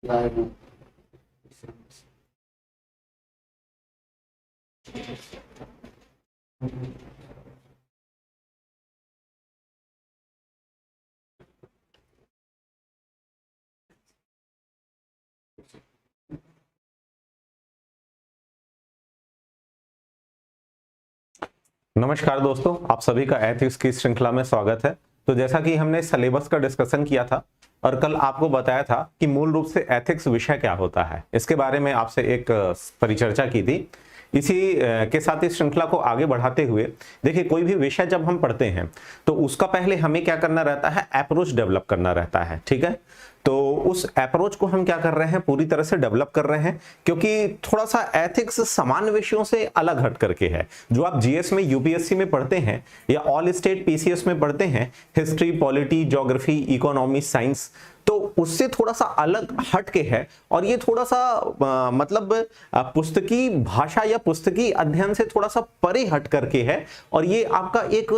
नमस्कार दोस्तों, आप सभी का एथिक्स की श्रृंखला में स्वागत है। तो जैसा कि हमने सिलेबस का डिस्कशन किया था और कल आपको बताया था कि मूल रूप से एथिक्स विषय क्या होता है, इसके बारे में आपसे एक परिचर्चा की थी। इसी के साथ इस श्रृंखला को आगे बढ़ाते हुए देखिए, कोई भी विषय जब हम पढ़ते हैं तो उसका पहले हमें क्या करना रहता है, अप्रोच डेवलप करना रहता है। ठीक है, तो उस अप्रोच को हम क्या कर रहे हैं, पूरी तरह से डेवलप कर रहे हैं, क्योंकि थोड़ा सा एथिक्स सामान्य विषयों से अलग हट करके है। जो आप जीएस में, यूपीएससी में पढ़ते हैं या ऑल स्टेट पीसीएस में पढ़ते हैं, history, polity, geography, economy, science, तो उससे थोड़ा सा अलग हट के है। और ये थोड़ा सा मतलब पुस्तकी भाषा या पुस्तकी अध्ययन से थोड़ा सा परे हट करके है, और ये आपका एक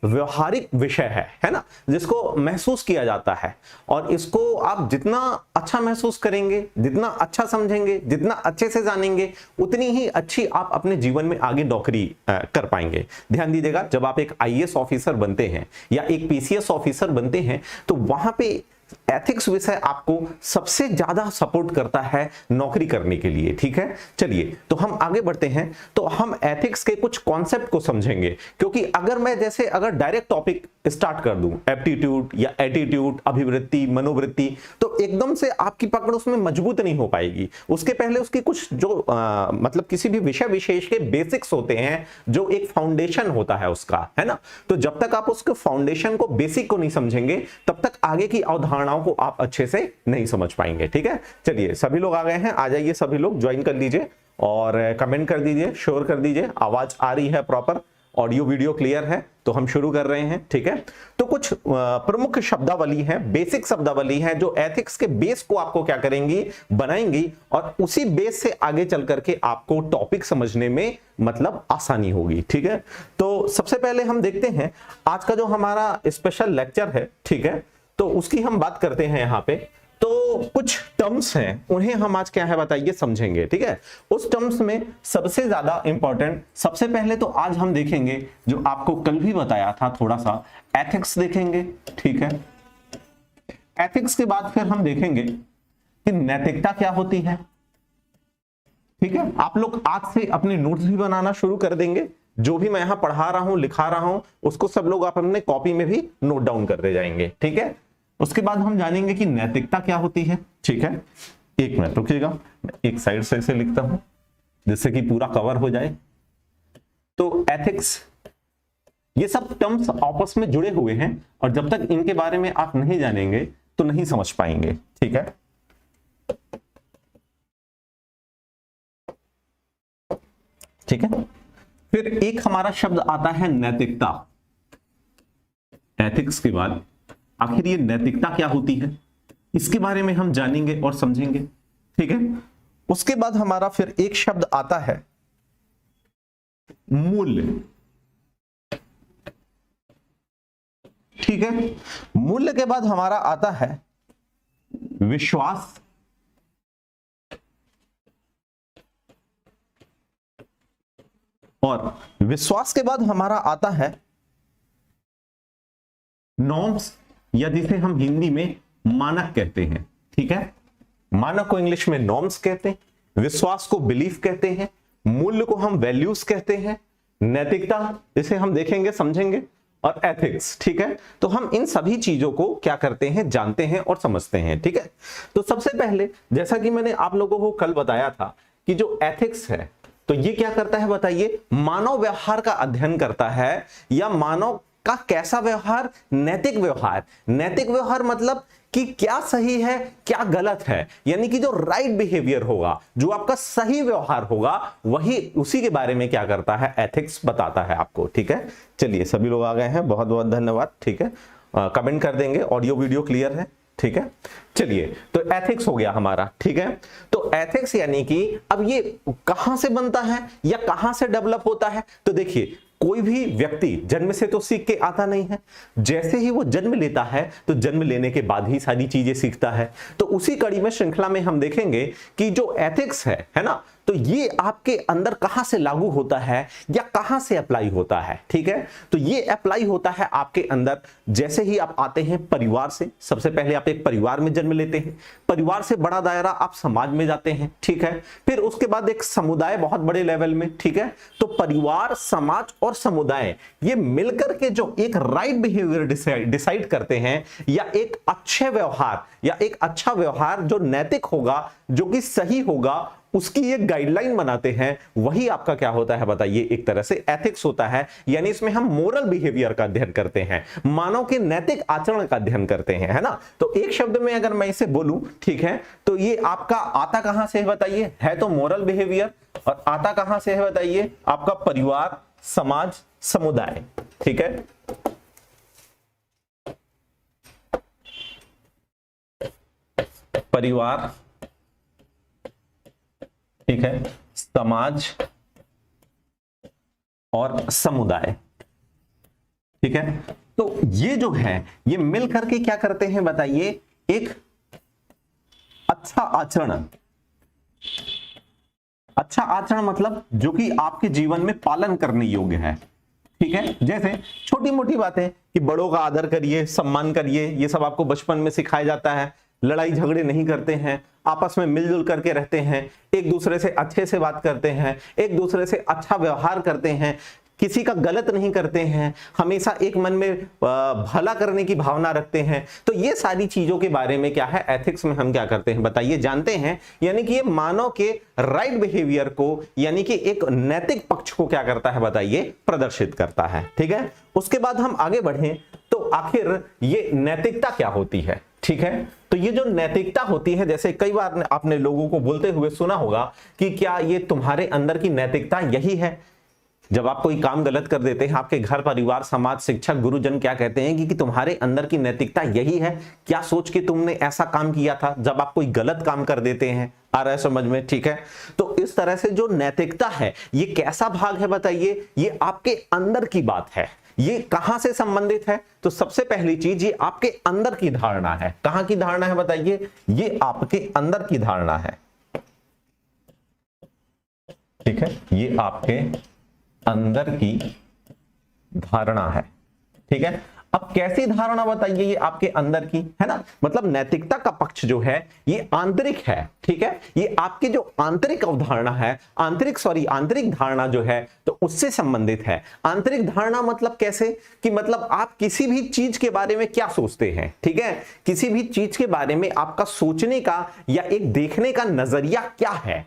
व्यवहारिक विषय है ना, जिसको महसूस किया जाता है। और इसको आप जितना अच्छा महसूस करेंगे, जितना अच्छा समझेंगे, जितना अच्छे से जानेंगे, उतनी ही अच्छी आप अपने जीवन में आगे नौकरी कर पाएंगे। ध्यान दीजिएगा, जब आप एक आईएएस ऑफिसर बनते हैं या एक पीसीएस ऑफिसर बनते हैं तो वहां पे एथिक्स विषय आपको सबसे ज्यादा सपोर्ट करता है नौकरी करने के लिए। ठीक है, चलिए तो हम आगे बढ़ते हैं। तो हम एथिक्स के कुछ कॉन्सेप्ट को समझेंगे, क्योंकि अगर मैं अगर डायरेक्ट टॉपिक स्टार्ट कर दूं, एप्टीट्यूड या एटीट्यूड, अभिवृत्ति, मनोवृत्ति, तो एकदम से आपकी पकड़ उसमें मजबूत नहीं हो पाएगी। उसके पहले उसकी कुछ जो मतलब किसी भी विषय विशेष के बेसिक्स होते हैं, जो एक फाउंडेशन होता है उसका, है ना। तो जब तक आप उसके फाउंडेशन को, बेसिक को नहीं समझेंगे, तब तक आगे की अवधारणाओं को आप अच्छे से नहीं समझ पाएंगे। ठीक है, चलिए सभी लोग आ गए हैं, आ जाइए, सभी लोग ज्वाइन कर लीजिए और कमेंट कर दीजिए, शेयर कर दीजिए। आवाज आ रही है प्रॉपर, ऑडियो वीडियो क्लियर है, तो हम शुरू कर रहे हैं। ठीक है, तो कुछ प्रमुख शब्दावली है, बेसिक शब्दावली है, जो एथिक्स के बेस को आपको क्या करेंगी, बनाएंगी, और उसी बेस से आगे चल करके आपको टॉपिक समझने में मतलब आसानी होगी। ठीक है, तो सबसे पहले हम देखते हैं आज का जो हमारा स्पेशल लेक्चर है। ठीक है, तो उसकी हम बात करते हैं यहाँ पे। तो कुछ टर्म्स हैं, उन्हें हम आज क्या है बताइए समझेंगे। ठीक है, उस टर्म्स में सबसे ज्यादा इंपॉर्टेंट, सबसे पहले तो आज हम देखेंगे, जो आपको कल भी बताया था, थोड़ा सा एथिक्स देखेंगे। ठीक है, एथिक्स के बाद फिर हम देखेंगे कि नैतिकता क्या होती है। ठीक है, आप लोग आज से अपने नोट्स भी बनाना शुरू कर देंगे। जो भी मैं यहां पढ़ा रहा हूं, लिखा रहा हूं, उसको सब लोग आप अपने कॉपी में भी नोट डाउन करते जाएंगे। ठीक है, उसके बाद हम जानेंगे कि नैतिकता क्या होती है। ठीक है, एक मिनट रुकिएगा, मैं एक साइड से इसे लिखता हूं जिससे कि पूरा कवर हो जाए। तो एथिक्स, ये सब टर्म्स आपस में जुड़े हुए हैं, और जब तक इनके बारे में आप नहीं जानेंगे तो नहीं समझ पाएंगे। ठीक है, ठीक है, फिर एक हमारा शब्द आता है नैतिकता। एथिक्स के बाद आखिर ये नैतिकता क्या होती है, इसके बारे में हम जानेंगे और समझेंगे। ठीक है, उसके बाद हमारा फिर एक शब्द आता है मूल्य। ठीक है, मूल्य के बाद हमारा आता है विश्वास। और विश्वास के बाद हमारा आता है नॉर्म्स, या जिसे हम हिंदी में मानक कहते हैं। ठीक है, मानक को इंग्लिश में नॉर्म्स कहते हैं, विश्वास को बिलीफ कहते हैं, मूल्य को हम वैल्यूज कहते हैं, नैतिकता जिसे हम देखेंगे, समझेंगे, और एथिक्स। ठीक है, तो हम इन सभी चीजों को क्या करते हैं, जानते हैं और समझते हैं। ठीक है, तो सबसे पहले जैसा कि मैंने आप लोगों को कल बताया था कि जो एथिक्स है, तो ये क्या करता है बताइए, मानव व्यवहार का अध्ययन करता है, या मानव का कैसा व्यवहार, नैतिक व्यवहार। नैतिक व्यवहार मतलब कि क्या सही है, क्या गलत है, यानी कि जो राइट बिहेवियर होगा, जो आपका सही व्यवहार होगा, वही उसी के बारे में क्या करता है, एथिक्स बताता है आपको। ठीक है, चलिए सभी लोग आ गए हैं, बहुत बहुत धन्यवाद। ठीक है, कमेंट कर देंगे, ऑडियो वीडियो क्लियर है। ठीक है, चलिए तो एथिक्स हो गया हमारा। ठीक है, तो एथिक्स यानी कि अब ये कहां से बनता है या कहां से डेवलप होता है, तो देखिए कोई भी व्यक्ति जन्म से तो सीख के आता नहीं है, जैसे ही वो जन्म लेता है तो जन्म लेने के बाद ही सारी चीजें सीखता है। तो उसी कड़ी में श्रृंखला में हम देखेंगे कि जो एथिक्स है ना, तो ये आपके अंदर कहां से लागू होता है या कहां से अप्लाई होता है। ठीक है, तो ये अप्लाई होता है आपके अंदर जैसे ही आप आते हैं परिवार से। सबसे पहले आप एक परिवार में जन्म लेते हैं, परिवार से बड़ा दायरा आप समाज में जाते हैं। ठीक है, फिर उसके बाद एक समुदाय बहुत बड़े लेवल में। ठीक है, तो परिवार, समाज और समुदाय ये मिलकर के जो एक राइट बिहेवियर डिसाइड करते हैं, या एक अच्छे व्यवहार या एक अच्छा व्यवहार जो नैतिक होगा, जो कि सही होगा, उसकी एक गाइडलाइन बनाते हैं, वही आपका क्या होता है बताइए, एक तरह से एथिक्स होता है। यानी इसमें हम मोरल बिहेवियर का अध्ययन करते हैं, मानव के नैतिक आचरण का अध्ययन करते हैं, है ना। तो एक शब्द में अगर मैं इसे बोलूं, ठीक है, तो ये आपका आता कहां से है बताइए, है तो मोरल बिहेवियर, और आता कहां से है बताइए, आपका परिवार, समाज, समुदाय। ठीक है, परिवार, ठीक है, समाज और समुदाय। ठीक है, तो ये जो है ये मिल करके क्या करते हैं बताइए, एक अच्छा आचरण। अच्छा आचरण मतलब जो कि आपके जीवन में पालन करने योग्य है। ठीक है, जैसे छोटी मोटी बातें कि बड़ों का आदर करिए, सम्मान करिए, ये सब आपको बचपन में सिखाया जाता है। लड़ाई झगड़े नहीं करते हैं, आपस में मिलजुल करके रहते हैं, एक दूसरे से अच्छे से बात करते हैं, एक दूसरे से अच्छा व्यवहार करते हैं, किसी का गलत नहीं करते हैं, हमेशा एक मन में भला करने की भावना रखते हैं। तो ये सारी चीजों के बारे में क्या है, एथिक्स में हम क्या करते हैं बताइए, जानते हैं। यानी कि ये मानव के राइट बिहेवियर को, यानी कि एक नैतिक पक्ष को क्या करता है बताइए, प्रदर्शित करता है। ठीक है, उसके बाद हम आगे बढ़ें तो आखिर ये नैतिकता क्या होती है। ठीक है, तो ये जो नैतिकता होती है, जैसे कई बार आपने लोगों को बोलते हुए सुना होगा कि क्या ये तुम्हारे अंदर की नैतिकता यही है। जब आप कोई काम गलत कर देते हैं, आपके घर परिवार समाज शिक्षक गुरुजन क्या कहते हैं कि तुम्हारे अंदर की नैतिकता यही है, क्या सोच के तुमने ऐसा काम किया था। जब आप कोई गलत काम कर देते हैं, आ रहा है समझ में। ठीक है, तो इस तरह से जो नैतिकता है ये कैसा भाग है बताइए, ये आपके अंदर की बात है। ये कहां से संबंधित है, तो सबसे पहली चीज ये आपके अंदर की धारणा है। कहां की धारणा है बताइए, ये आपके अंदर की धारणा है। ठीक है, ये आपके अंदर की धारणा है। ठीक है, अब कैसी धारणा बताइए, ये आपके अंदर की है ना, मतलब नैतिकता का पक्ष जो है ये आंतरिक है। ठीक है, ये आपकी जो आंतरिक अवधारणा है, आंतरिक धारणा जो है तो उससे संबंधित है। आंतरिक धारणा मतलब कैसे, कि मतलब आप किसी भी चीज के बारे में क्या सोचते हैं। ठीक है, किसी भी चीज के बारे में आपका सोचने का या एक देखने का नजरिया क्या है,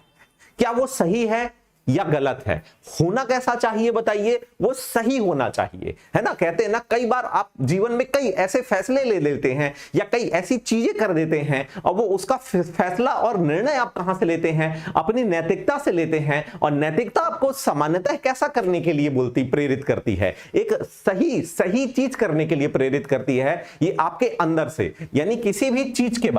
क्या वो सही है या गलत है। होना कैसा चाहिए बताइए, वो सही होना चाहिए, है ना। कहते हैं ना, कई बार आप जीवन में कई ऐसे फैसले ले लेते हैं या कई ऐसी चीजें कर देते हैं, और वो उसका फैसला और निर्णय आप कहां से लेते हैं, अपनी नैतिकता से लेते हैं। और नैतिकता आपको सामान्यतः कैसा करने के लिए प्रेरित करती है, एक सही चीज करने के लिए प्रेरित करती है, ये आपके अंदर से। यानी किसी भी चीज के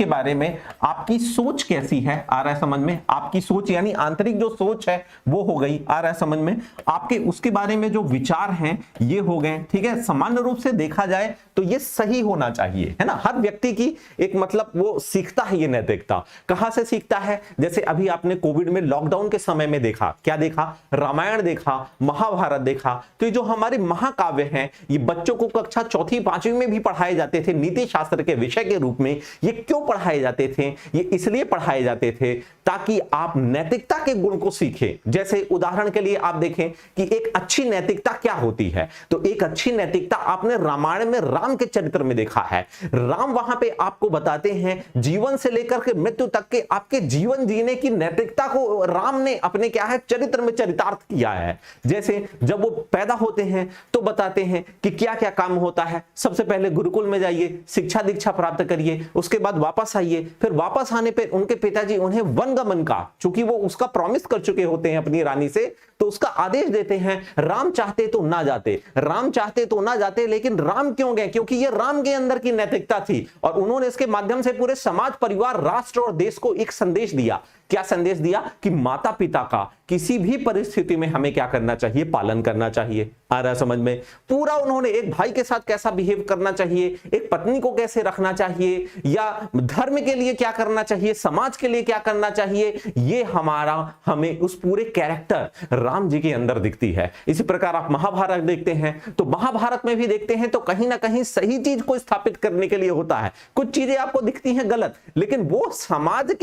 बारे में आपकी सोच कैसी है, आ रहा है समझ में। आपकी सोच यानी आंतरिक जो सोच है वो हो गई, आ रहा है समझ में। आपके उसके बारे में जो विचार हैं ये हो गए। ठीक है, सामान्य रूप से देखा जाए तो ये सही होना चाहिए, है ना। हर व्यक्ति की एक मतलब वो सीखता है ये नैतिकता। कहां से सीखता है, जैसे अभी आपने कोविड में लॉकडाउन के समय में देखा, क्या देखा, रामायण देखा, महाभारत देखा। तो ये जो हमारे महाकाव्य हैं ये बच्चों को कक्षा चौथी पांचवी में भी पढ़ाए जाते थे नीति शास्त्र के विषय के रूप में। ये क्यों पढ़ाए जाते थे, ये इसलिए पढ़ाए जाते थे ताकि आप नैतिकता के गुण को सीखें। जैसे उदाहरण के लिए आप देखें कि एक अच्छी नैतिकता क्या होती है, तो एक अच्छी नैतिकता आपने रामायण में राम के चरित्र में देखा है। राम वहां पे आपको बताते हैं जीवन से लेकर के मृत्यु तक के आपके जीवन जीने की नैतिकता को राम ने अपने क्या है चरित्र में चरितार्थ किया है। जैसे जब वो पैदा होते हैं तो बताते हैं कि क्या क्या काम होता है। सबसे पहले गुरुकुल में जाइए, शिक्षा दीक्षा प्राप्त करिए, उसके बाद वापस आइए, फिर वापस आने पर उनके पिताजी उन्हें वनगमन का, चूंकि वो उसका प्रॉमिस कर चुके होते हैं अपनी रानी से, तो उसका आदेश देते हैं। राम चाहते तो ना जाते, लेकिन राम क्यों गए, क्योंकि ये राम के अंदर की नैतिकता थी और उन्होंने इसके माध्यम से पूरे समाज, परिवार, राष्ट्र और देश को एक संदेश दिया क्या संदेश दिया कि माता पिता का किसी भी परिस्थिति में हमें क्या करना चाहिए, पालन करना चाहिए। आ रहा है समझ में? पूरा उन्होंने एक भाई के साथ कैसा बिहेव करना चाहिए, एक पत्नी को कैसे रखना चाहिए, या धर्म के लिए क्या करना चाहिए, समाज के लिए क्या करना चाहिए, ये हमें उस पूरे कैरेक्टर राम जी के अंदर दिखती है। इसी प्रकार आप महाभारत देखते हैं तो महाभारत में भी देखते हैं तो कहीं ना कहीं सही चीज को स्थापित करने के लिए होता है। कुछ चीजें आपको दिखती हैं गलत, लेकिन वो समाज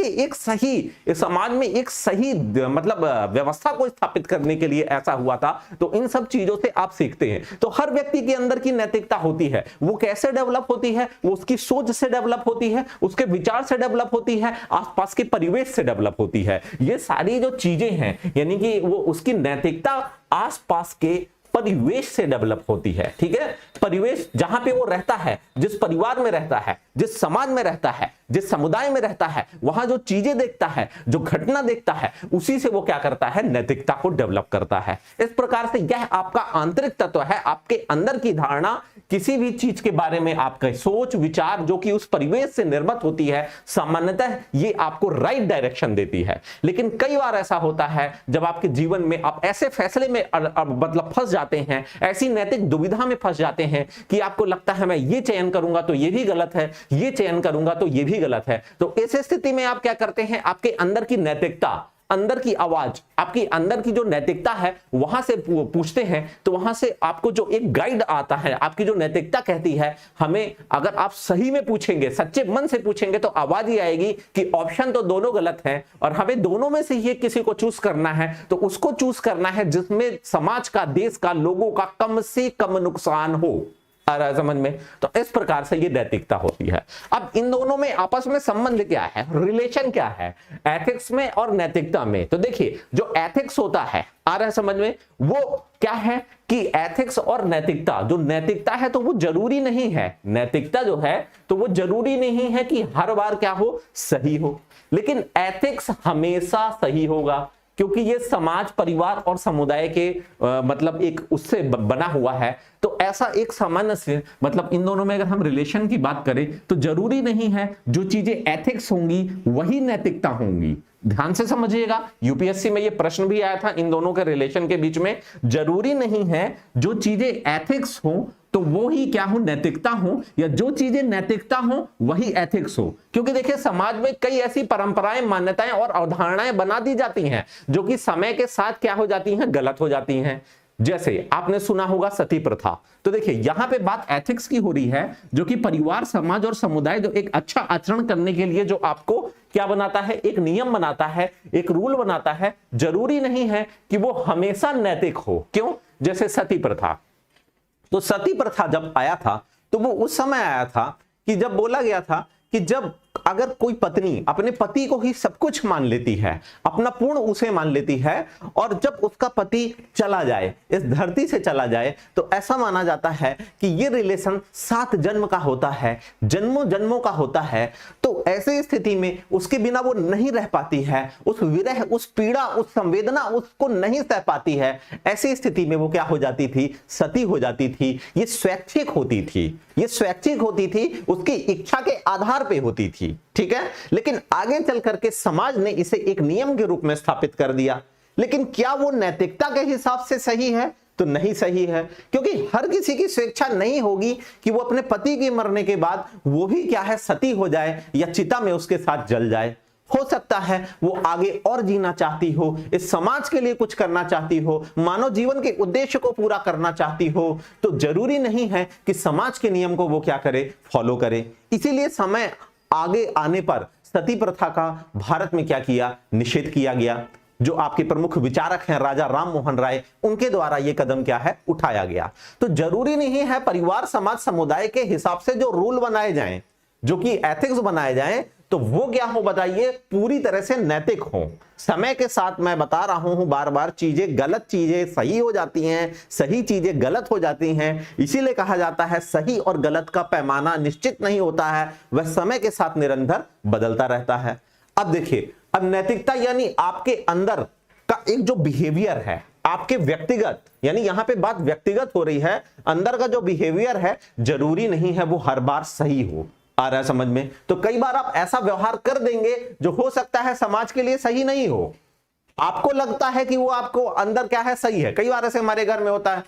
में एक सही मतलब व्यवस्था को स्थापित करने के लिए ऐसा हुआ था। तो इन सब चीजों से आप सीखते हैं। तो हर व्यक्ति के अंदर की नैतिकता होती है, वो कैसे डेवलप होती है, वो उसकी सोच से डेवलप होती है, उसके विचार से डेवलप होती है, आसपास के परिवेश से डेवलप होती है। ये सारी जो चीजें हैं, यानी कि वो उसकी नैतिकता आसपास के परिवेश से डेवलप होती है। ठीक है, परिवेश जहां पे वो रहता है, जिस परिवार में रहता है, जिस समाज में रहता है, जिस समुदाय में रहता है, वहां जो चीजें देखता है, जो घटना देखता है, उसी से वो क्या करता है, नैतिकता को डेवलप करता है। इस प्रकार से यह आपका आंतरिक तत्व है, आपके अंदर की धारणा, किसी भी चीज के बारे में आपका सोच विचार जो कि उस परिवेश से निर्मित होती है, सामान्यतः ये आपको राइट डायरेक्शन देती है। लेकिन कई बार ऐसा होता है जब आपके जीवन में आप ऐसे फैसले में मतलब फंस जाते हैं, ऐसी नैतिक दुविधा में फंस जाते हैं कि आपको लगता है मैं ये चयन करूंगा तो ये भी गलत है, ये चयन करूंगा तो ये भी गलत है। तो इस स्थिति में आप क्या करते हैं, आपके अंदर की नैतिकता, अंदर की आवाज, आपकी अंदर की जो नैतिकता है वहां से पूछते हैं। तो वहां से आपको जो एक गाइड आता है, आपकी जो नैतिकता कहती है हमें, अगर आप सही में पूछेंगे, सच्चे मन से पूछेंगे, तो आवाज ही आएगी कि ऑप्शन तो दोनों गलत हैं और हमें दोनों में से ही किसी को चूज करना है। तो उसको चूज करना है जिसमें समाज का, देश का, लोगों का कम से कम नुकसान हो। आ रहा है समझ में? तो इस प्रकार से ये नैतिकता होती है। अब इन दोनों में आपस में संबंध क्या है, रिलेशन क्या है, एथिक्स में और नैतिकता में? तो देखिए, जो एथिक्स होता है, आ रहा है समझ में, वो क्या है कि एथिक्स और नैतिकता, जो नैतिकता है तो वो जरूरी नहीं है, नैतिकता जो है तो वो जरूरी नहीं है कि हर बार क्या हो, सही हो, लेकिन एथिक्स हमेशा सही होगा, क्योंकि ये समाज, परिवार और समुदाय के मतलब एक उससे बना हुआ है। तो ऐसा एक सामान्य से मतलब इन दोनों में अगर हम रिलेशन की बात करें तो जरूरी नहीं है जो चीजें एथिक्स होंगी वही नैतिकता होंगी। ध्यान से समझिएगा, यूपीएससी में ये प्रश्न भी आया था इन दोनों के रिलेशन के बीच में। जरूरी नहीं है जो चीजें एथिक्स हो तो वो ही क्या हो, नैतिकता हो, या जो चीजें नैतिकता हो वही एथिक्स हो। क्योंकि देखिए, समाज में कई ऐसी परंपराएं, मान्यताएं और अवधारणाएं बना दी जाती हैं जो कि समय के साथ क्या हो जाती हैं, गलत हो जाती हैं। जैसे आपने सुना होगा सती प्रथा। तो देखिए, यहां पे बात एथिक्स की हो रही है, जो कि परिवार, समाज और समुदाय जो एक अच्छा आचरण करने के लिए जो आपको क्या बनाता है, एक नियम बनाता है, एक रूल बनाता है। जरूरी नहीं है कि वो हमेशा नैतिक हो। क्यों? जैसे सती प्रथा। तो सती प्रथा जब आया था तो वो उस समय आया था कि जब बोला गया था कि जब अगर कोई पत्नी अपने पति को ही सब कुछ मान लेती है, अपना पूर्ण उसे मान लेती है, और जब उसका पति चला जाए, इस धरती से चला जाए, तो ऐसा माना जाता है कि ये रिलेशन 7 जन्म का होता है, जन्मों जन्मों का होता है। तो ऐसी स्थिति में उसके बिना वो नहीं रह पाती है, उस विरह, उस पीड़ा, उस संवेदना उसको नहीं सह पाती है। ऐसी स्थिति में वो क्या हो जाती थी, सती हो जाती थी। ये स्वैच्छिक होती थी, ये स्वैच्छिक होती थी, उसकी इच्छा के आधार पे होती थी। ठीक है, लेकिन आगे चल करके समाज ने इसे एक नियम के रूप में स्थापित कर दिया। लेकिन क्या वो नैतिकता के हिसाब से सही है? तो नहीं सही है, क्योंकि हर किसी की स्वेच्छा नहीं होगी कि वो अपने पति के मरने के बाद वो भी क्या है, सती हो जाए या चिता में उसके साथ जल जाए। हो सकता है वो आगे और जीना चाहती हो, इस समाज के लिए कुछ करना चाहती हो, मानव जीवन के उद्देश्य को पूरा करना चाहती हो। तो जरूरी नहीं है कि समाज के नियम को वो क्या करे, फॉलो करे। इसीलिए समय आगे आने पर सती प्रथा का भारत में क्या किया, निषेध किया गया। जो आपके प्रमुख विचारक हैं राजा राम मोहन राय, उनके द्वारा यह कदम क्या है, उठाया गया। तो जरूरी नहीं है परिवार, समाज, समुदाय के हिसाब से जो रूल बनाए जाएं, जो कि एथिक्स बनाए जाएं, तो वो क्या हो बताइए, पूरी तरह से नैतिक हो। समय के साथ मैं बता रहा हूं बार बार, चीजें, गलत चीजें सही हो जाती हैं, सही चीजें गलत हो जाती हैं। इसीलिए कहा जाता है सही और गलत का पैमाना निश्चित नहीं होता है, वह समय के साथ निरंतर बदलता रहता है। अब देखिए, अब नैतिकता यानी आपके अंदर का एक जो बिहेवियर है, आपके व्यक्तिगत, यानी यहां पे बात व्यक्तिगत हो रही है, अंदर का जो बिहेवियर है, जरूरी नहीं है वो हर बार सही हो। आ रहा है समझ में? तो कई बार आप ऐसा व्यवहार कर देंगे जो हो सकता है समाज के लिए सही नहीं हो, आपको लगता है कि वो आपको अंदर क्या है सही है। कई बार ऐसे हमारे घर में होता है,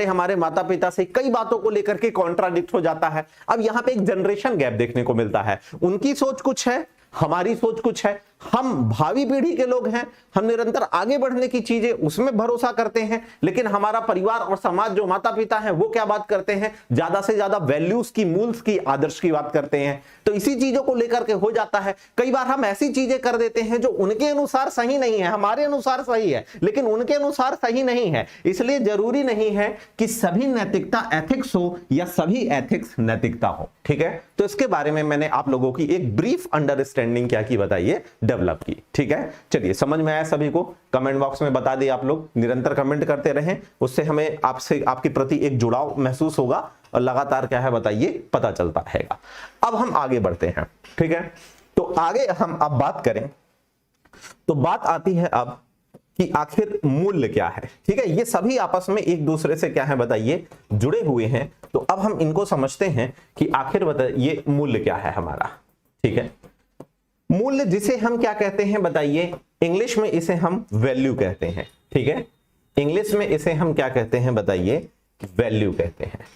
हमारे माता पिता से कई बातों को लेकर के कॉन्ट्राडिक्ट हो जाता है। अब यहां पे एक जनरेशन गैप देखने को मिलता है, उनकी सोच कुछ है, हमारी सोच कुछ है, हम भावी पीढ़ी के लोग हैं, हम निरंतर आगे बढ़ने की चीजें उसमें भरोसा करते हैं, लेकिन हमारा परिवार और समाज जो माता पिता हैं वो क्या बात करते हैं, ज्यादा से ज्यादा वैल्यूज की, मूल्स की, आदर्श की बात करते हैं। तो इसी चीजों को लेकर के हो जाता है, कई बार हम ऐसी चीजें कर देते हैं जो उनके अनुसार सही नहीं है, हमारे अनुसार सही है लेकिन उनके अनुसार सही नहीं है। इसलिए जरूरी नहीं है कि सभी नैतिकता एथिक्स हो या सभी एथिक्स नैतिकता हो, ठीक है। तो इसके बारे में मैंने आप लोगों की एक ब्रीफ अंडरस्टैंडिंग क्या की बताइए, डेवलप की, ठीक है। चलिए समझ में आया सभी को? कमेंट बॉक्स में बता दिए, आप लोग निरंतर कमेंट करते रहें, उससे हमें आपसे, आपके प्रति एक जुड़ाव महसूस होगा और लगातार क्या है बताइए पता चलता रहेगा। अब हम आगे बढ़ते हैं, ठीक है। तो आगे हम अब बात करें तो बात आती है अब कि आखिर मूल्य क्या है, ठीक है। ये सभी आपस में एक दूसरे से क्या है बताइए जुड़े हुए हैं। तो अब हम इनको समझते हैं कि आखिर बताइए मूल्य क्या है हमारा, ठीक है। मूल्य जिसे हम क्या कहते हैं बताइए, इंग्लिश में इसे हम वैल्यू कहते हैं, ठीक है। इंग्लिश में इसे हम क्या कहते हैं बताइए, वैल्यू कहते हैं।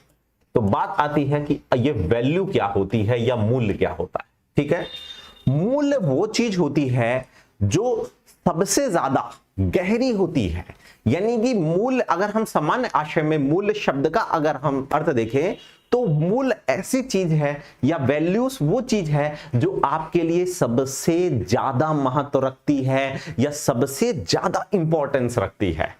तो बात आती है कि ये वैल्यू क्या होती है या मूल्य क्या होता है, ठीक है। मूल्य वो चीज होती है जो सबसे ज्यादा गहरी होती है, यानी कि मूल्य, अगर हम सामान्य आशय में मूल्य शब्द का अगर हम अर्थ देखें तो मूल्य ऐसी चीज है या वैल्यूज वो चीज है जो आपके लिए सबसे ज्यादा महत्व रखती है या सबसे ज्यादा इंपॉर्टेंस रखती है।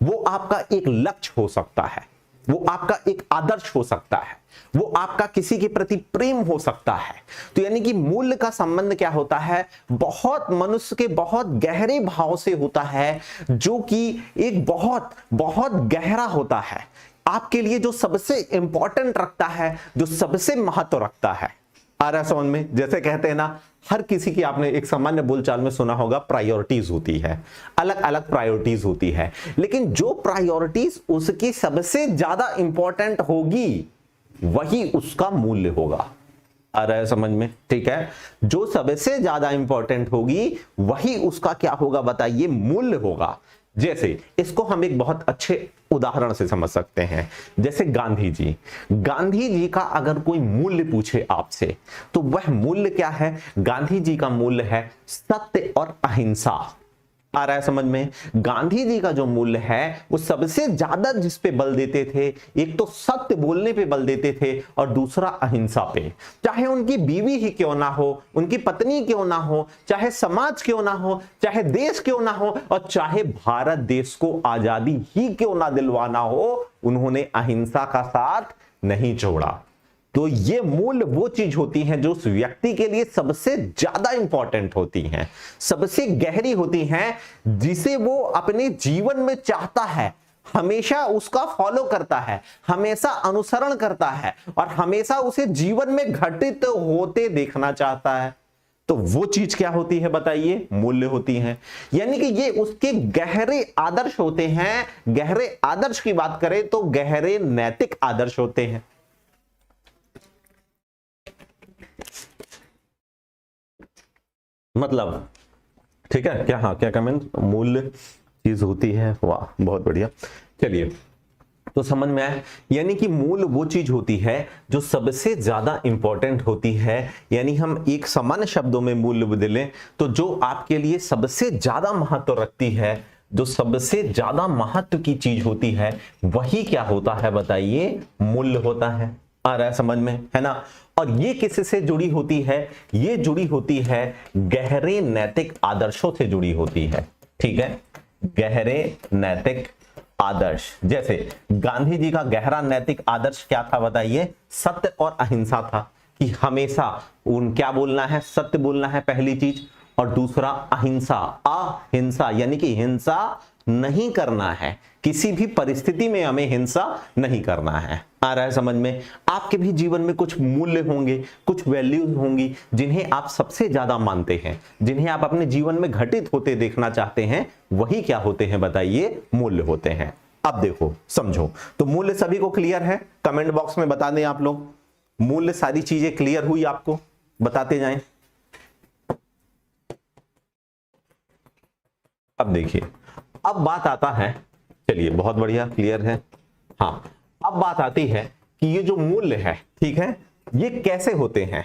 वो आपका एक लक्ष्य हो सकता है, वो आपका एक आदर्श हो सकता है, वो आपका किसी के प्रति प्रेम हो सकता है। तो यानी कि मूल्य का संबंध क्या होता है, बहुत मनुष्य के बहुत गहरे भाव से होता है, जो कि एक बहुत बहुत गहरा होता है, आपके लिए जो सबसे इंपॉर्टेंट रखता है, जो सबसे महत्व रखता है। आ रहा है समझ में? जैसे कहते हैं ना, हर किसी की, आपने एक सामान्य बोलचाल में सुना होगा, प्रायोरिटीज होती है, अलग अलग प्रायोरिटीज होती है, लेकिन जो प्रायोरिटीज उसकी सबसे ज्यादा इंपॉर्टेंट होगी वही उसका मूल्य होगा। आ रहा है समझ में? ठीक है, जो सबसे ज्यादा इंपॉर्टेंट होगी वही उसका क्या होगा बताइए, मूल्य होगा। जैसे इसको हम एक बहुत अच्छे उदाहरण से समझ सकते हैं, जैसे गांधी जी का अगर कोई मूल्य पूछे आपसे तो वह मूल्य क्या है? गांधी जी का मूल्य है सत्य और अहिंसा। आ रहा है समझ में? गांधी जी का जो मूल्य है वो सबसे ज्यादा जिस पे बल देते थे, एक तो सत्य बोलने पे बल देते थे और दूसरा अहिंसा पे। चाहे उनकी बीवी ही क्यों ना हो, उनकी पत्नी क्यों ना हो, चाहे समाज क्यों ना हो, चाहे देश क्यों ना हो और चाहे भारत देश को आजादी ही क्यों ना दिलवाना हो, उन्होंने अहिंसा का साथ नहीं छोड़ा। तो ये मूल्य वो चीज होती है जो उस व्यक्ति के लिए सबसे ज्यादा इंपॉर्टेंट होती हैं, सबसे गहरी होती हैं, जिसे वो अपने जीवन में चाहता है, हमेशा उसका फॉलो करता है, हमेशा अनुसरण करता है और हमेशा उसे जीवन में घटित होते देखना चाहता है। तो वो चीज क्या होती है बताइए? मूल्य होती है। यानी कि ये उसके गहरे आदर्श होते हैं। गहरे आदर्श की बात करें तो गहरे नैतिक आदर्श होते हैं। मतलब ठीक है क्या? हाँ, क्या कमेंट? मूल्य चीज होती है, वाह बहुत बढ़िया। चलिए तो समझ में आया, यानी कि मूल्य वो चीज होती है जो सबसे ज्यादा इंपॉर्टेंट होती है। यानी हम एक सामान्य शब्दों में मूल्य बदलें तो जो आपके लिए सबसे ज्यादा महत्व रखती है, जो सबसे ज्यादा महत्व की चीज होती है, वही क्या होता है बताइए? मूल्य होता है। आ रहा है समझ में? है ना? और ये किससे जुड़ी होती है? ये जुड़ी होती है गहरे नैतिक आदर्शों से जुड़ी होती है। ठीक है, गहरे नैतिक आदर्श। जैसे गांधी जी का गहरा नैतिक आदर्श क्या था बताइए? सत्य और अहिंसा था, कि हमेशा क्या बोलना है? सत्य बोलना है पहली चीज, और दूसरा अहिंसा, अहिंसा यानी कि हिंसा नहीं करना है, किसी भी परिस्थिति में हमें हिंसा नहीं करना है। आ रहा है समझ में? आपके भी जीवन में कुछ मूल्य होंगे, कुछ वैल्यूज होंगी जिन्हें आप सबसे ज्यादा मानते हैं, जिन्हें आप अपने जीवन में घटित होते देखना चाहते हैं, वही क्या होते हैं बताइए? मूल्य होते हैं। अब देखो समझो, तो मूल्य सभी को क्लियर है? कमेंट बॉक्स में बता दें आप लोग। मूल्य, सारी चीजें क्लियर हुई आपको, बताते जाएं। अब देखिए, अब बात आता है, चलिए बहुत बढ़िया, क्लियर है। हाँ, अब बात आती है कि ये जो मूल्य है, ठीक है, ये कैसे होते हैं,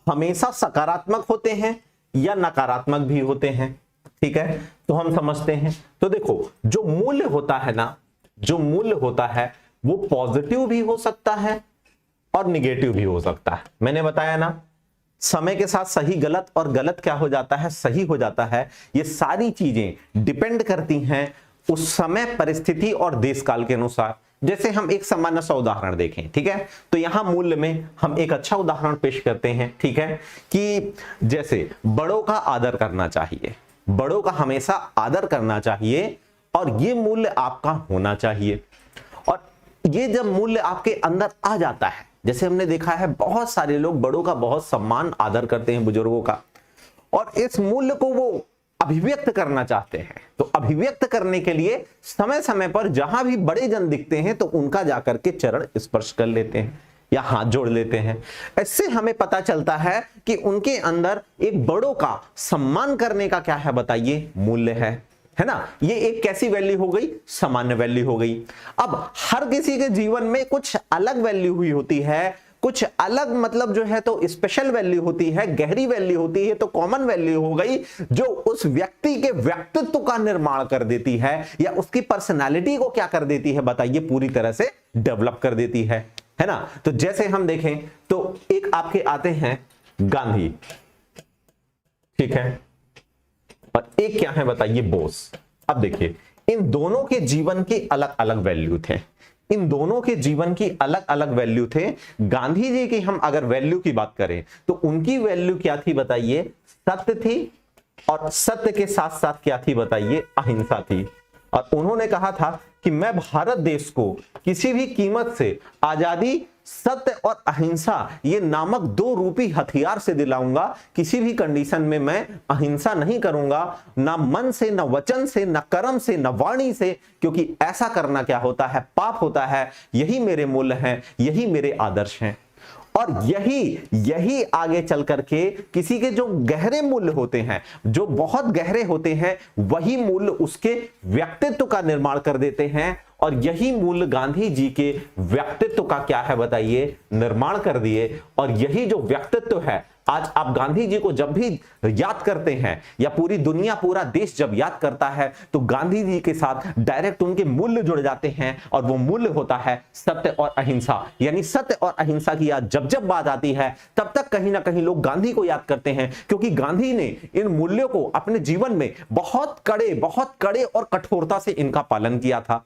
हमेशा सकारात्मक होते हैं या नकारात्मक भी होते हैं, ठीक है, तो हम समझते हैं। तो देखो, जो मूल्य होता है ना, जो मूल्य होता है वो पॉजिटिव भी हो सकता है और निगेटिव भी हो सकता है। मैंने बताया ना, समय के साथ सही गलत और गलत क्या हो जाता है, सही हो जाता है। ये सारी चीजें डिपेंड करती हैं उस समय, परिस्थिति और देश काल के अनुसार। जैसे हम एक सामान्य सा उदाहरण देखें, ठीक है, तो यहां मूल्य में हम एक अच्छा उदाहरण पेश करते हैं, ठीक है, कि जैसे बड़ों का आदर करना चाहिए, बड़ों का हमेशा आदर करना चाहिए और ये मूल्य आपका होना चाहिए। और ये जब मूल्य आपके अंदर आ जाता है, जैसे हमने देखा है बहुत सारे लोग बड़ों का बहुत सम्मान आदर करते हैं, बुजुर्गों का, और इस मूल्य को वो अभिव्यक्त करना चाहते हैं। तो अभिव्यक्त करने के लिए समय समय पर जहां भी बड़े जन दिखते हैं तो उनका जाकर के चरण स्पर्श कर लेते हैं या हाथ जोड़ लेते हैं। इससे हमें पता चलता है कि उनके अंदर एक बड़ों का सम्मान करने का क्या है, बताइए, मूल्य है ना। ये एक कैसी वैल्यू हो गई, सामान्य वैल्यू हो गई। अब हर किसी के जीवन में कुछ अलग वैल्यू हुई होती है, कुछ अलग मतलब जो है तो स्पेशल वैल्यू होती है, गहरी वैल्यू होती है, तो कॉमन वैल्यू हो गई जो उस व्यक्ति के व्यक्तित्व का निर्माण कर देती है या उसकी पर्सनालिटी को क्या कर देती है, बताइए, पूरी तरह से डेवलप कर देती है ना। तो जैसे हम देखें तो एक आपके आते हैं गांधी, ठीक है, और एक क्या है, बताइए, बोस। अब देखिए, इन दोनों के जीवन की अलग अलग वैल्यू थे, इन दोनों के जीवन की अलग अलग वैल्यू थे। गांधी जी की हम अगर वैल्यू की बात करें तो उनकी वैल्यू क्या थी, बताइए, सत्य थी, और सत्य के साथ साथ क्या थी, बताइए, अहिंसा थी। और उन्होंने कहा था कि मैं भारत देश को किसी भी कीमत से आजादी, सत्य और अहिंसा ये नामक दो रूपी हथियार से दिलाऊंगा। किसी भी कंडीशन में मैं अहिंसा नहीं करूंगा, ना मन से, ना वचन से, ना कर्म से, ना वाणी से, क्योंकि ऐसा करना क्या होता है, पाप होता है। यही मेरे मूल्य हैं, यही मेरे आदर्श हैं। और यही आगे चल करके किसी के जो गहरे मूल्य होते हैं, जो बहुत गहरे होते हैं, वही मूल्य उसके व्यक्तित्व का निर्माण कर देते हैं। और यही मूल्य गांधी जी के व्यक्तित्व का क्या है, बताइए, निर्माण कर दिए। और यही जो व्यक्तित्व है, आज आप गांधी जी को जब भी याद करते हैं या पूरी दुनिया, पूरा देश जब याद करता है तो गांधी जी के साथ डायरेक्ट उनके मूल्य जुड़ जाते हैं, और वो मूल्य होता है सत्य और अहिंसा। यानी सत्य और अहिंसा की याद जब जब बात आती है तब तक कहीं ना कहीं लोग गांधी को याद करते हैं, क्योंकि गांधी ने इन मूल्यों को अपने जीवन में बहुत कड़े और कठोरता से इनका पालन किया था।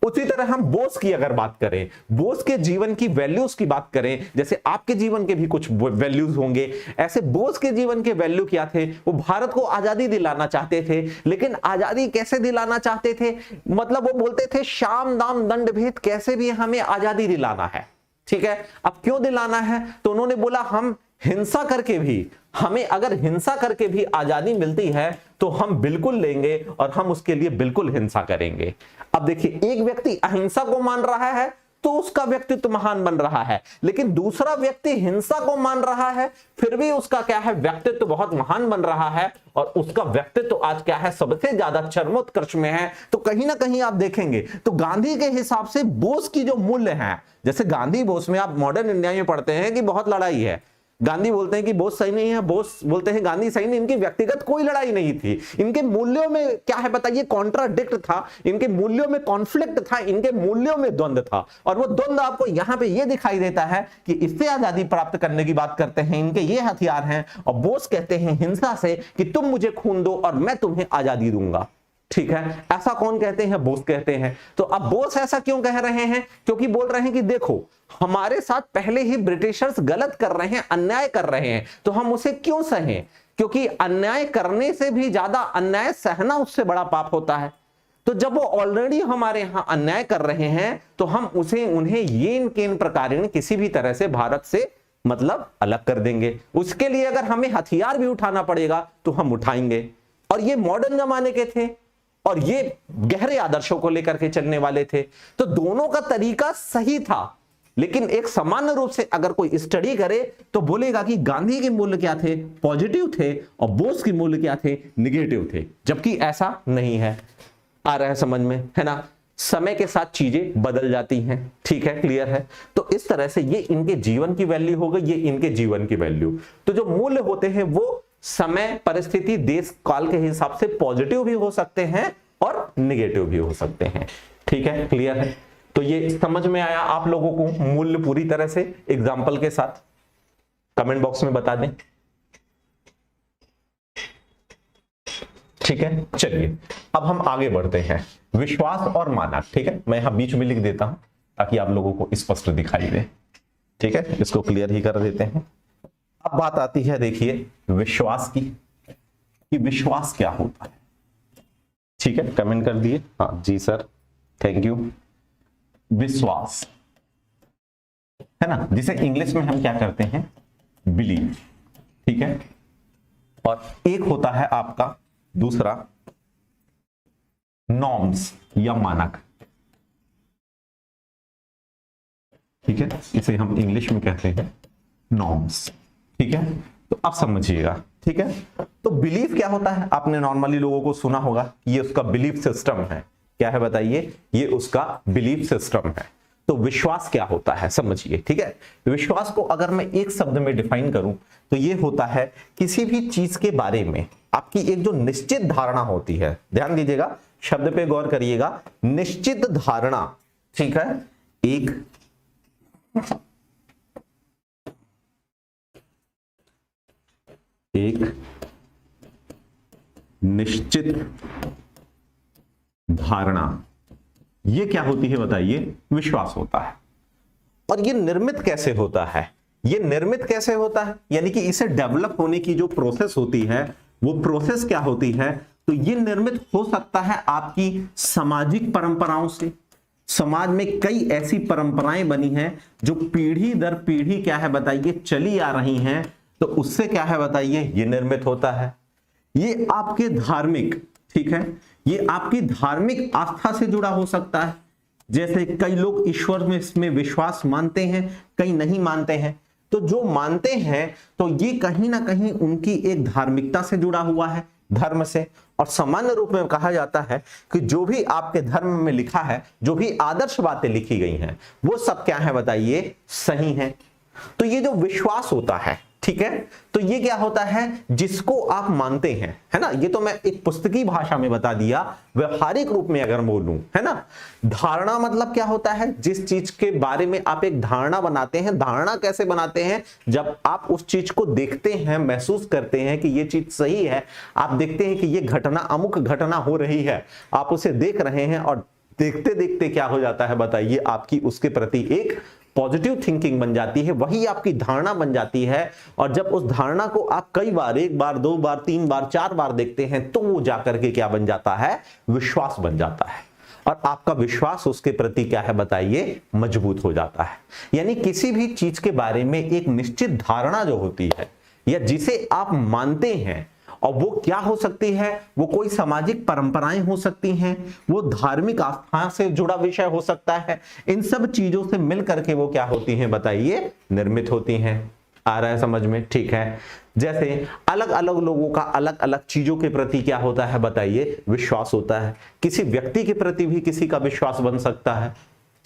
उसी तरह हम बोस की अगर बात करें, बोस के जीवन की वैल्यूज की बात करें, जैसे आपके जीवन के भी कुछ वैल्यूज होंगे, ऐसे बोस के जीवन के वैल्यू क्या थे, वो भारत को आजादी दिलाना चाहते थे। लेकिन आजादी कैसे दिलाना चाहते थे, मतलब वो बोलते थे शाम दाम दंड भेद, कैसे भी हमें आजादी दिलाना है, ठीक है। अब क्यों दिलाना है, तो उन्होंने बोला हम हिंसा करके भी, हमें अगर हिंसा करके भी आजादी मिलती है तो हम बिल्कुल लेंगे और हम उसके लिए बिल्कुल हिंसा करेंगे। अब देखिए, एक व्यक्ति अहिंसा को मान रहा है तो उसका व्यक्तित्व महान बन रहा है, लेकिन दूसरा व्यक्ति हिंसा को मान रहा है फिर भी उसका क्या है, व्यक्तित्व बहुत महान बन रहा है, और उसका व्यक्तित्व आज क्या है, सबसे ज्यादा चरमोत्कर्ष में है। तो कहीं ना कहीं आप देखेंगे तो गांधी के हिसाब से बोस की जो मूल्य है, जैसे गांधी बोस में आप मॉडर्न इंडिया में पढ़ते हैं कि बहुत लड़ाई है, गांधी बोलते हैं कि बोस सही नहीं है, बोस बोलते हैं गांधी सही नहीं। इनकी व्यक्तिगत कोई लड़ाई नहीं थी, इनके मूल्यों में क्या है, बताइए, कॉन्ट्राडिक्ट था, इनके मूल्यों में कॉन्फ्लिक्ट था, इनके मूल्यों में द्वंद्व था। और वो द्वंद्व आपको यहां पे ये दिखाई देता है कि इससे आजादी प्राप्त करने की बात करते हैं, इनके ये हथियार हैं, और बोस कहते हैं हिंसा से कि तुम मुझे खून दो और मैं तुम्हें आजादी दूंगा, ठीक है। ऐसा कौन कहते हैं, बोस कहते हैं। तो अब बोस ऐसा क्यों कह रहे हैं, क्योंकि बोल रहे हैं कि देखो हमारे साथ पहले ही ब्रिटिशर्स गलत कर रहे हैं, अन्याय कर रहे हैं, तो हम उसे क्यों सहें, क्योंकि अन्याय करने से भी ज्यादा अन्याय सहना उससे बड़ा पाप होता है। तो जब वो ऑलरेडी हमारे यहां अन्याय कर रहे हैं तो हम उन्हें येन केन प्रकारेण किसी भी तरह से भारत से मतलब अलग कर देंगे। उसके लिए अगर हमें हथियार भी उठाना पड़ेगा तो हम उठाएंगे। और ये मॉडर्न जमाने के थे और ये गहरे आदर्शों को लेकर के चलने वाले थे, तो दोनों का तरीका सही था। लेकिन एक सामान्य रूप से अगर कोई स्टडी करे तो बोलेगा कि गांधी के मूल्य क्या थे, पॉजिटिव थे, और बोस के मूल्य क्या थे, निगेटिव थे, जबकि ऐसा नहीं है। आ रहा है समझ में, है ना। समय के साथ चीजें बदल जाती हैं, ठीक है, क्लियर है। तो इस तरह से ये इनके जीवन की वैल्यू हो गई, ये इनके जीवन की वैल्यू। तो जो मूल्य होते हैं वो समय, परिस्थिति, देश काल के हिसाब से पॉजिटिव भी हो सकते हैं और निगेटिव भी हो सकते हैं, ठीक है, क्लियर है। तो ये समझ में आया आप लोगों को मूल्य पूरी तरह से एग्जाम्पल के साथ? कमेंट बॉक्स में बता दें, ठीक है। चलिए अब हम आगे बढ़ते हैं, विश्वास और मानक, ठीक है। मैं यहां बीच में लिख देता हूं ताकि आप लोगों को स्पष्ट दिखाई दे, ठीक है। इसको क्लियर ही कर देते हैं। अब बात आती है, देखिए, विश्वास की, कि विश्वास क्या होता है, ठीक है। कमेंट कर दिए, हाँ जी सर, थैंक यू। विश्वास है ना, जिसे इंग्लिश में हम क्या करते हैं, बिलीव, ठीक है। और एक होता है आपका दूसरा नॉर्म्स या मानक, ठीक है, इसे हम इंग्लिश में कहते हैं नॉर्म्स, ठीक है। तो अब समझिएगा, ठीक है। तो बिलीफ क्या होता है, आपने नॉर्मली लोगों को सुना होगा, ये उसका बिलीफ सिस्टम है। क्या है बताइए, ये उसका बिलीफ सिस्टम है। तो विश्वास क्या होता है समझिए, ठीक है। विश्वास को अगर मैं एक शब्द में डिफाइन करूं तो ये होता है किसी भी चीज के बारे में आपकी एक जो निश्चित धारणा होती है, ध्यान दीजिएगा, शब्द पे गौर करिएगा, निश्चित धारणा, ठीक है। एक निश्चित धारणा, ये क्या होती है बताइए, विश्वास होता है। और ये निर्मित कैसे होता है, ये निर्मित कैसे होता है, यानी कि इसे डेवलप होने की जो प्रोसेस होती है वो प्रोसेस क्या होती है, तो ये निर्मित हो सकता है आपकी सामाजिक परंपराओं से। समाज में कई ऐसी परंपराएं बनी हैं जो पीढ़ी दर पीढ़ी क्या है बताइए चली आ रही हैं, तो उससे क्या है बताइए ये निर्मित होता है। ये आपके धार्मिक, ठीक है, ये आपकी धार्मिक आस्था से जुड़ा हो सकता है। जैसे कई लोग ईश्वर में विश्वास मानते हैं, कई नहीं मानते हैं। तो जो मानते हैं तो ये कहीं ना कहीं उनकी एक धार्मिकता से जुड़ा हुआ है, धर्म से। और सामान्य रूप में कहा जाता है कि जो भी आपके धर्म में लिखा है, जो भी आदर्श बातें लिखी गई हैं, वो सब क्या है बताइए, सही है। तो ये जो विश्वास होता है, ठीक है, तो ये क्या होता है, जिसको आप मानते हैं, है ना। ये तो मैं एक पुस्तकी भाषा में बता दिया, व्यवहारिक रूप में अगर बोलूं, है ना। धारणा मतलब क्या होता है, जिस चीज के बारे में आप एक धारणा बनाते हैं। धारणा कैसे बनाते हैं, जब आप उस चीज को देखते हैं, महसूस करते हैं कि ये चीज सही है। आप देखते हैं कि ये घटना, अमुक घटना हो रही है, आप उसे देख रहे हैं, और देखते देखते क्या हो जाता है बताइए, आपकी उसके प्रति एक पॉजिटिव थिंकिंग बन जाती है, वही आपकी धारणा बन जाती है। और जब उस धारणा को आप कई बार, एक बार, दो बार, तीन बार, चार बार देखते हैं, तो वो जाकर के क्या बन जाता है, विश्वास बन जाता है। और आपका विश्वास उसके प्रति क्या है बताइए, मजबूत हो जाता है। यानी किसी भी चीज के बारे में एक निश्चित धारणा जो होती है, या जिसे आप मानते हैं, और वो क्या हो सकती है, वो कोई सामाजिक परंपराएं हो सकती हैं, वो धार्मिक आस्था से जुड़ा विषय हो सकता है। इन सब चीजों से मिल करके वो क्या होती हैं बताइए, निर्मित होती हैं। आ रहा है समझ में, ठीक है। जैसे अलग अलग लोगों का अलग अलग चीजों के प्रति क्या होता है बताइए, विश्वास होता है। किसी व्यक्ति के प्रति भी किसी का विश्वास बन सकता है,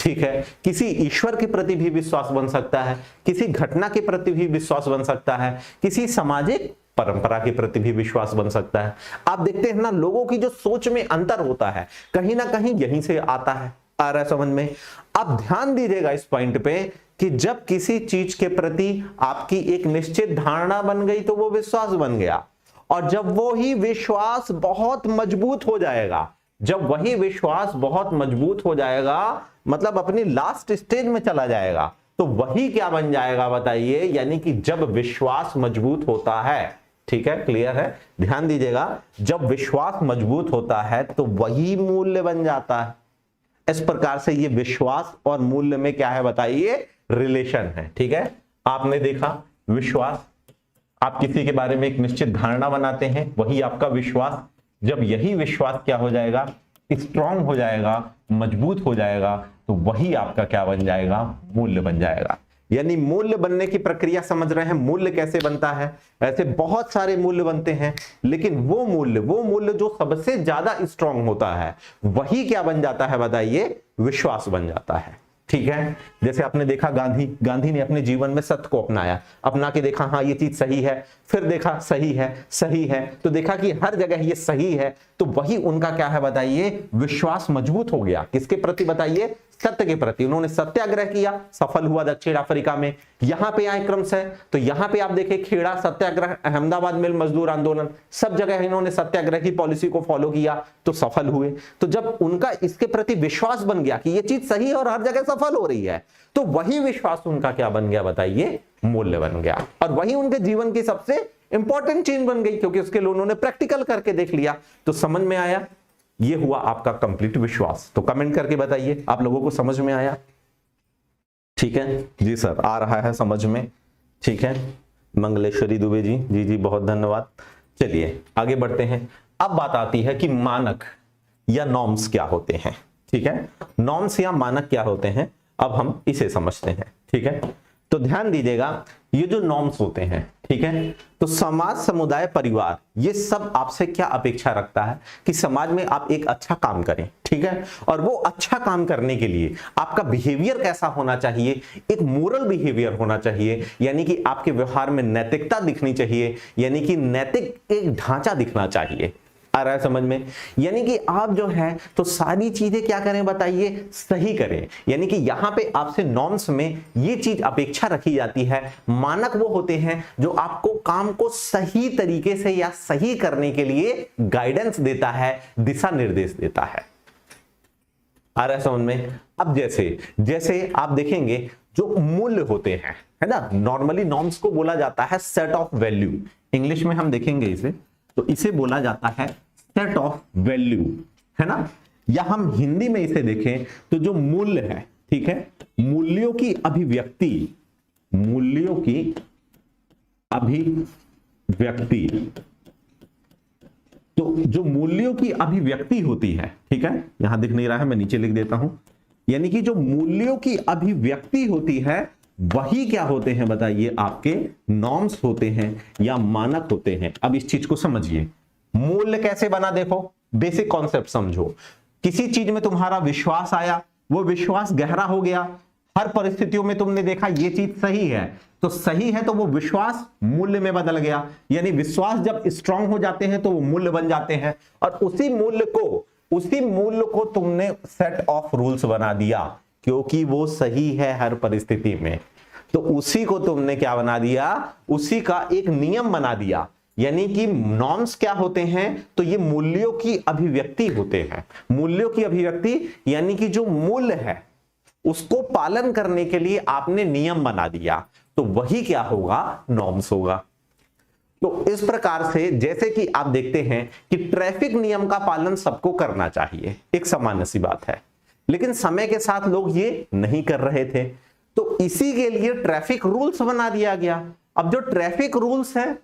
ठीक है। किसी ईश्वर के प्रति भी विश्वास बन सकता है, किसी घटना के प्रति भी विश्वास बन सकता है, किसी सामाजिक परंपरा के प्रति भी विश्वास बन सकता है। आप देखते हैं ना, लोगों की जो सोच में अंतर होता है, कहीं ना कहीं यहीं से आता है। आ रहा है समझ में। अब ध्यान दीजिएगा इस पॉइंट पे कि जब किसी चीज के प्रति आपकी एक निश्चित धारणा बन गई तो वो विश्वास बन गया, और जब वो ही विश्वास बहुत मजबूत हो जाएगा, जब वही विश्वास बहुत मजबूत हो जाएगा, मतलब अपनी लास्ट स्टेज में चला जाएगा, तो वही क्या बन जाएगा बताइए, यानी कि जब विश्वास मजबूत होता है, ठीक है, क्लियर है, ध्यान दीजिएगा, जब विश्वास मजबूत होता है तो वही मूल्य बन जाता है। इस प्रकार से ये विश्वास और मूल्य में क्या है बताइए, रिलेशन है, ठीक है। आपने देखा विश्वास, आप किसी के बारे में एक निश्चित धारणा बनाते हैं, वही आपका विश्वास। जब यही विश्वास क्या हो जाएगा, स्ट्रांग हो जाएगा, मजबूत हो जाएगा, तो वही आपका क्या बन जाएगा, मूल्य बन जाएगा। यानी मूल्य बनने की प्रक्रिया समझ रहे हैं, मूल्य कैसे बनता है। ऐसे बहुत सारे मूल्य बनते हैं, लेकिन वो मूल्य जो सबसे ज्यादा स्ट्रांग होता है वही क्या बन जाता है बताइए, विश्वास बन जाता है। ठीक है, जैसे आपने देखा गांधी ने अपने जीवन में सत्य को अपना के देखा, हाँ ये चीज सही है, फिर देखा सही है, तो देखा कि हर जगह ये सही है, तो वही उनका क्या है बताइए, विश्वास मजबूत हो गया। किसके प्रति बताइए, सत्य के प्रति। उन्होंने सत्याग्रह किया, सफल हुआ दक्षिण अफ्रीका में। यहां पे आए क्रम से, तो यहां पे आप देखें खेड़ा सत्याग्रह, अहमदाबाद मिल मजदूर आंदोलन, सब जगह इन्होंने सत्याग्रह की पॉलिसी को फॉलो किया तो सफल हुए। तो जब उनका इसके प्रति विश्वास बन गया कि ये चीज सही है और हर जगह सफल हो रही है, तो वही विश्वास उनका क्या बन गया बताइए, मूल्य बन गया। और वही उनके जीवन की सबसे इंपॉर्टेंट चीज बन गई, क्योंकि उसके लिए उन्होंने प्रैक्टिकल करके देख लिया तो समझ में आया। ये हुआ आपका कंप्लीट विश्वास। तो कमेंट करके बताइए आप लोगों को समझ में आया। ठीक है जी सर, आ रहा है समझ में। ठीक है, मंगलेश्वरी दुबे जी, जी बहुत धन्यवाद। चलिए आगे बढ़ते हैं। अब बात आती है कि मानक या नॉर्म्स क्या होते हैं। ठीक है, नॉर्म्स या मानक क्या होते हैं, अब हम इसे समझते हैं। ठीक है, तो ध्यान दीजिएगा, ये जो नॉर्म्स होते हैं, ठीक है, तो समाज, समुदाय, परिवार, ये सब आपसे क्या अपेक्षा रखता है कि समाज में आप एक अच्छा काम करें। ठीक है, और वो अच्छा काम करने के लिए आपका बिहेवियर कैसा होना चाहिए, एक मोरल बिहेवियर होना चाहिए, यानी कि आपके व्यवहार में नैतिकता दिखनी चाहिए, यानी कि नैतिक एक ढांचा दिखना चाहिए। आ रहा है समझ में, यानी कि आप जो है तो सारी चीजें क्या करें बताइए, सही करें। यानी कि यहां पे आपसे नॉर्म्स में ये चीज अपेक्षा रखी जाती है। मानक वो होते हैं जो आपको काम को सही तरीके से या सही करने के लिए गाइडेंस देता है, दिशा निर्देश देता है। आ रहा है समझ में। अब जैसे आप देखेंगे जो मूल्य होते हैं, है ना, नॉर्मली नॉर्म्स को बोला जाता है सेट ऑफ वैल्यू। इंग्लिश में हम देखेंगे इसे, तो इसे बोला जाता है सेट ऑफ वैल्यू, है ना। या हम हिंदी में इसे देखें तो जो मूल्य है, ठीक है, मूल्यों की अभिव्यक्ति, मूल्यों की अभिव्यक्ति, तो जो मूल्यों की अभिव्यक्ति होती है, ठीक है, यहां दिख नहीं रहा है, मैं नीचे लिख देता हूं, यानी कि जो मूल्यों की अभिव्यक्ति होती है वही क्या होते हैं बताइए, आपके नॉर्म्स होते हैं या मानक होते हैं। अब इस चीज को समझिए, मूल्य कैसे बना, देखो बेसिक कॉन्सेप्ट समझो। किसी चीज में तुम्हारा विश्वास आया, वो विश्वास गहरा हो गया, हर परिस्थितियों में तुमने देखा ये चीज सही है, तो सही है तो वो विश्वास मूल्य में बदल गया। यानी विश्वास जब स्ट्रांग हो जाते हैं तो वो मूल्य बन जाते हैं, और उसी मूल्य को तुमने सेट ऑफ रूल्स बना दिया, क्योंकि वो सही है हर परिस्थिति में, तो उसी को तुमने क्या बना दिया, उसी का एक नियम बना दिया। यानी कि नॉर्म्स क्या होते हैं, तो ये मूल्यों की अभिव्यक्ति होते हैं। मूल्यों की अभिव्यक्ति यानी कि जो मूल्य है उसको पालन करने के लिए आपने नियम बना दिया, तो वही क्या होगा, नॉर्म्स होगा। तो इस प्रकार से जैसे कि आप देखते हैं कि ट्रैफिक नियम का पालन सबको करना चाहिए, एक सामान्य सी बात है, लेकिन समय के साथ लोग ये नहीं कर रहे थे, तो इसी के लिए ट्रैफिक रूल्स बना दिया गया। अब जो ट्रैफिक रूल्स हैं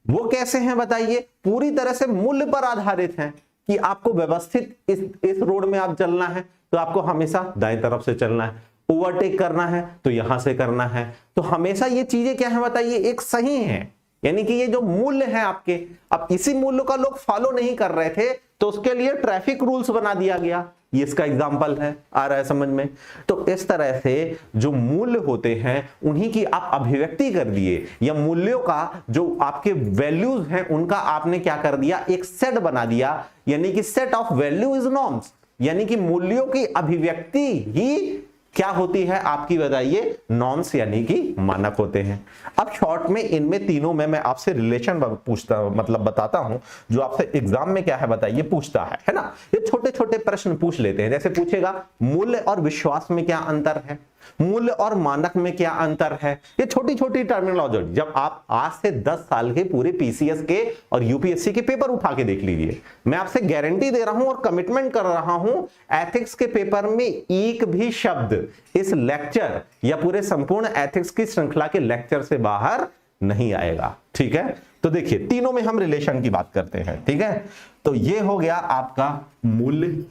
वो कैसे हैं बताइए, पूरी तरह से मूल्य पर आधारित हैं कि आपको व्यवस्थित इस रोड में आप चलना है तो आपको हमेशा दाएं तरफ से चलना है, ओवरटेक करना है तो यहां से करना है, तो हमेशा ये चीजें क्या है बताइए, एक सही है। यानी कि ये जो मूल्य है आपके, अब इसी मूल्य का लोग फॉलो नहीं कर रहे थे तो उसके लिए ट्रैफिक रूल्स बना दिया गया, ये इसका एग्जाम्पल है। आ रहा है समझ में। तो इस तरह से जो मूल्य होते हैं उन्हीं की आप अभिव्यक्ति कर दिए, या मूल्यों का जो आपके वैल्यूज हैं उनका आपने क्या कर दिया, एक सेट बना दिया। यानी कि set of value is norms, यानी कि मूल्यों की अभिव्यक्ति ही क्या होती है आपकी बताइए, नॉर्म्स यानी कि मानक होते हैं। अब शॉर्ट में इनमें तीनों में मैं आपसे रिलेशन पूछता मतलब बताता हूं, जो आपसे एग्जाम में क्या है बताइए पूछता है ना। ये छोटे छोटे प्रश्न पूछ लेते हैं, जैसे पूछेगा मूल्य और विश्वास में क्या अंतर है, मूल्य और मानक में क्या अंतर है, ये छोटी छोटी टर्मिनोलॉजी जब आप आज से 10 साल के पूरे पीसीएस के और यूपीएससी के पेपर उठा के देख लीजिए, मैं आपसे गारंटी दे रहा हूं और कमिटमेंट कर रहा हूं, एथिक्स के पेपर में एक भी शब्द इस लेक्चर या पूरे संपूर्ण एथिक्स की श्रृंखला के लेक्चर से बाहर नहीं आएगा। ठीक है, तो देखिए तीनों में हम रिलेशन की बात करते हैं। ठीक है, तो ये हो गया आपका मूल्य,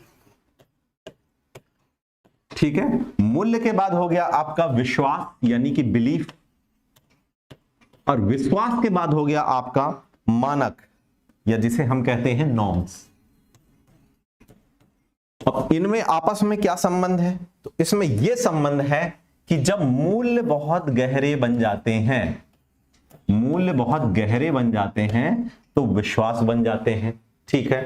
ठीक है। मूल्य के बाद हो गया आपका विश्वास यानी कि बिलीफ, और विश्वास के बाद हो गया आपका मानक या जिसे हम कहते हैं नॉर्म्स। अब इनमें आपस में क्या संबंध है? तो इसमें यह संबंध है कि जब मूल्य बहुत गहरे बन जाते हैं, मूल्य बहुत गहरे बन जाते हैं तो विश्वास बन जाते हैं। ठीक है,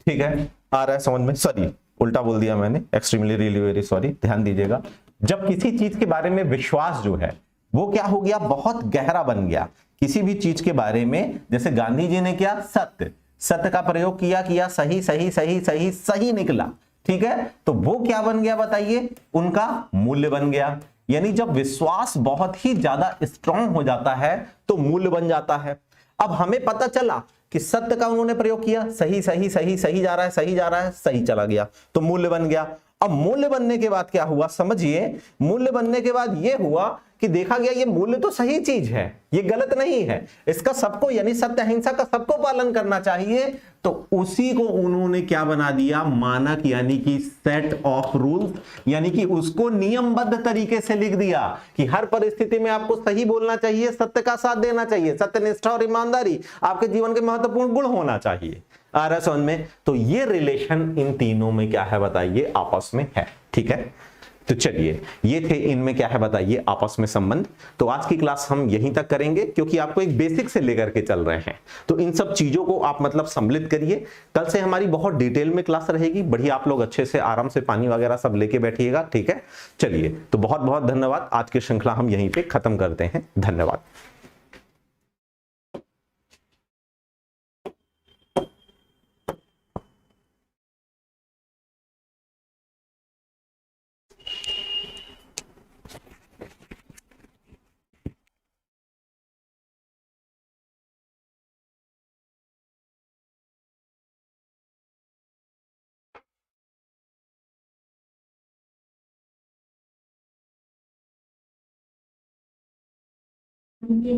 ठीक है, आ रहा है समझ में? सॉरी, उल्टा बोल दिया मैंने, एक्सट्रीमली रियली वेरी सॉरी, ध्यान दीजिएगा। जब किसी चीज के बारे में विश्वास जो है वो क्या हो गया, बहुत गहरा बन गया किसी भी चीज के बारे में, जैसे गांधी जी ने क्या, सत्य, सत्य का प्रयोग किया, सही सही सही सही सही निकला। ठीक है, तो वो क्या बन गया बताइए, उनका मूल्य बन गया। यानी जब विश्वास बहुत ही ज्यादा स्ट्रांग हो जाता है तो मूल्य बन जाता है। अब हमें पता चला कि सत्य का उन्होंने प्रयोग किया, सही सही सही सही जा रहा है, सही जा रहा है, सही चला गया, तो मूल्य बन गया। अब मूल्य बनने के बाद क्या हुआ समझिए, मूल्य बनने के बाद यह हुआ कि देखा गया ये मूल्य तो सही चीज है, ये गलत नहीं है, इसका सबको यानी सत्य अहिंसा का सबको पालन करना चाहिए। तो उसी को उन्होंने क्या बना दिया, मानक यानी कि सेट ऑफ रूल्स, यानी कि उसको नियमबद्ध तरीके से लिख दिया कि हर परिस्थिति में आपको सही बोलना चाहिए, सत्य का साथ देना चाहिए, सत्यनिष्ठा और ईमानदारी आपके जीवन के महत्वपूर्ण गुण होना चाहिए। आ रहा समझ में? तो ये रिलेशन इन तीनों में क्या है बताइए, आपस में है। ठीक है, तो चलिए ये थे इनमें क्या है बताइए, आपस में संबंध। तो आज की क्लास हम यहीं तक करेंगे क्योंकि आपको एक बेसिक से लेकर के चल रहे हैं, तो इन सब चीजों को आप मतलब सम्मिलित करिए। कल से हमारी बहुत डिटेल में क्लास रहेगी, बढ़िया, आप लोग अच्छे से आराम से पानी वगैरह सब लेके बैठिएगा। ठीक है, चलिए, तो बहुत बहुत धन्यवाद। आज की श्रृंखला हम यहीं पे खत्म करते हैं। धन्यवाद। ये